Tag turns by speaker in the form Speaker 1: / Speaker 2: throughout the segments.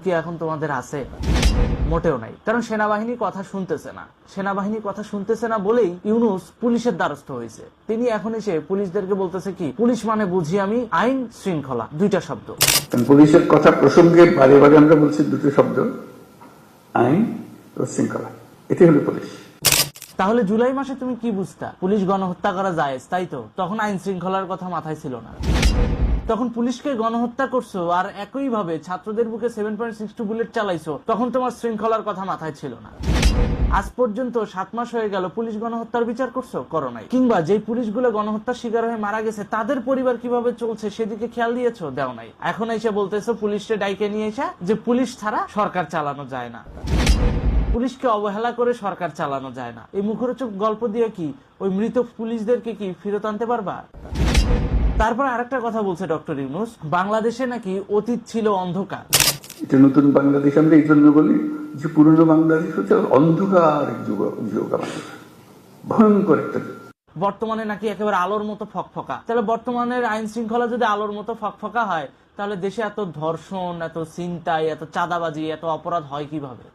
Speaker 1: কি এখন তোমাদের আছে? মোটেও নাই। কারণ সেনাবাহিনী কথা শুনতেছে না। সেনাবাহিনী কথা শুনতেছে না বলেই ইউনূস পুলিশের দ্বারস্থ হয়েছে। তিনি এখন এসে পুলিশদেরকে বলতেছে কি, পুলিশ মানে বুঝি আমি আইন শৃঙ্খলা, দুইটা শব্দ।
Speaker 2: পুলিশের কথা প্রসঙ্গে বারে বারে আমরা বলছি দুটো শব্দ, আইন ও শৃঙ্খলা, এটাই হলো পুলিশ।
Speaker 1: তাহলে জুলাই মাসে তুমি কি বুঝতা? পুলিশ গণহত্যা করা জায়েজ, তাই তো? তখন আইন শৃঙ্খলার কথা মাথায় ছিল না। তখন পুলিশকে গণহত্যা করছো আর একইভাবে ছাত্রদের বুকে 7.62 বুলেট চালাইছো, তখন তোমার শৃঙ্খলার কথা মাথায় ছিল না। আজ পর্যন্ত 7 মাস হয়ে গেল, পুলিশ গণহত্যার বিচার করছো? করো নাই। কিংবা যেই পুলিশগুলো গণহত্যার শিকার হয়ে মারা গেছে তাদের পরিবার কিভাবে চলছে সেদিকে খেয়াল দিয়েছো? দেও নাই। এখন এসে বলতেছো পুলিশকে ডাইকে নিয়ে এসে যে পুলিশ ছাড়া সরকার চালানো যায় না, পুলিশকে অবহেলা করে সরকার চালানো যায় না। এই মুখরোচক গল্প দিয়ে কি ওই মৃত পুলিশদেরকে কি ফেরত আনতে পারবা? তারপর আরেকটা কথা বলছে ডক্টর ইউনূস, বাংলাদেশে নাকি অতীত ছিল অন্ধকার।
Speaker 2: এটা নতুন বাংলাদেশ আমরা এই জন্য বলি যে পুরনো বাংলাদেশ হচ্ছে অন্ধকার যুগ, ভয়ঙ্কর একটা।
Speaker 1: বর্তমানে নাকি একেবারে আলোর মতো ফকফকা। তাহলে বর্তমানের আইন শৃঙ্খলা যদি আলোর মতো ফকফকা হয়, তাহলে দেশে এত ধর্ষণ, এত ছিনতাই, এত চাঁদাবাজি, এত অপরাধ হয় কিভাবে?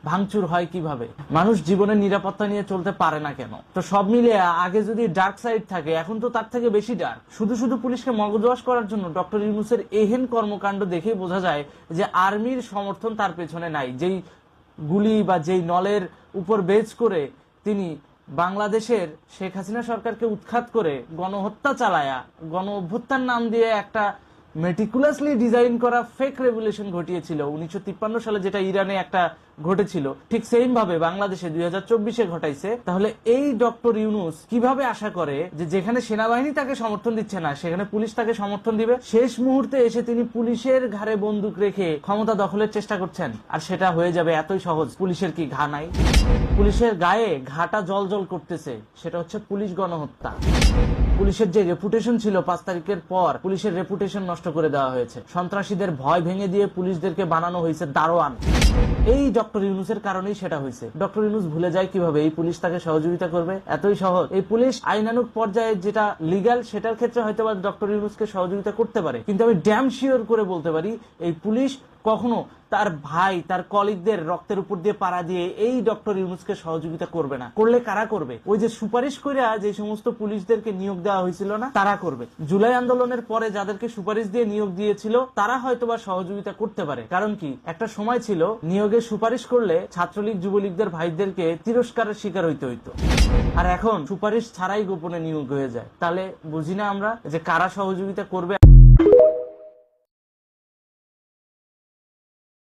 Speaker 1: ভাঙচুর হয় কিভাবে? মানুষ জীবনের নিরাপত্তা নিয়ে চলতে পারে না কেন? তো সব মিলিয়ে আগে যদি ডার্ক সাইড থাকে, এখন তো তার থেকে বেশি ডার্ক। শুধু শুধু পুলিশকে মগজওয়াশ করার জন্য ডক্টর ইউনূসের এহেন কর্মকাণ্ড দেখেই বোঝা যায় যে আর্মির সমর্থন তার পেছনে নাই। যেই গুলি বা যেই নলের উপর বেজ করে তিনি বাংলাদেশের শেখ হাসিনা সরকারকে উৎখাত করে গণহত্যা চালায়া, গণ অভ্যুত্থান নাম দিয়ে একটা মেটিকুলাসলি ডিজাইন করা ফেক রেভলিউশন ঘটিয়েছিল 1953 সালে, যেটা ইরানে একটা ঘটেছিল, ঠিক সেম ভাবে বাংলাদেশে 2024-এ ঘটাইছে। তাহলে এই ডক্টর ইউনূস কিভাবে আশা করে যে যেখানে সেনাবাহিনী তাকে সমর্থন দিচ্ছে না সেখানে পুলিশ তাকে সমর্থন দিবে? শেষ মুহূর্তে এসে তিনি পুলিশের ঘাড়ে বন্দুক রেখে ক্ষমতা দখলের চেষ্টা করছেন, আর সেটা হয়ে যাবে এতই সহজ। পুলিশের কি ঘা নাই? পুলিশের গায়ে ঘাটা জল করতেছে, সেটা হচ্ছে পুলিশ গণহত্যা। পুলিশের যে রেপুটেশন ছিল 5 তারিখের পর, পুলিশের রেপুটেশন নষ্ট করে দেওয়া হয়েছে। সন্ত্রাসীদের ভয় ভেঙে দিয়ে পুলিশদেরকে বানানো হয়েছে দারোয়ান। এই ডক্টর ইউনূসের কারণেই সেটা হয়েছে। ডক্টর ইউনূস ভুলে যায় কিভাবে এই পুলিশ তাকে সহযোগিতা করবে? এতই সহজ। এই পুলিশ আইনানুগ পর্যায়ে যেটা লিগ্যাল, সেটার ক্ষেত্রে হয়তো ডক্টর ইউনূসকে সহযোগিতা করতে পারে, কিন্তু আমি ড্যাম শিওর করে বলতে পারি এই পুলিশ কখনো তার ভাই, তার কলিগদের রক্তের উপর দিয়ে পাড়া দিয়ে এই ডক্টর ইউনূসকে সহযোগিতা করবে না। করলে কারা করবে? ওই যে সুপারিশ করে যে সমস্ত পুলিশদেরকে নিয়োগ দেওয়া হয়েছিল না, তারা করবে। জুলাই আন্দোলনের পরে যাদেরকে সুপারিশ দিয়ে নিয়োগ দিয়েছিল তারা হয়তোবা সহযোগিতা করতে পারে। কারণ কি, একটা সময় ছিল নিয়োগের সুপারিশ করলে ছাত্রলীগ যুবলীগদের ভাইদেরকে তিরস্কারের শিকার হইতে হইতো, আর এখন সুপারিশ ছাড়াই গোপনে নিয়োগ হয়ে যায়। তাহলে বুঝি না আমরা যে কারা সহযোগিতা করবে।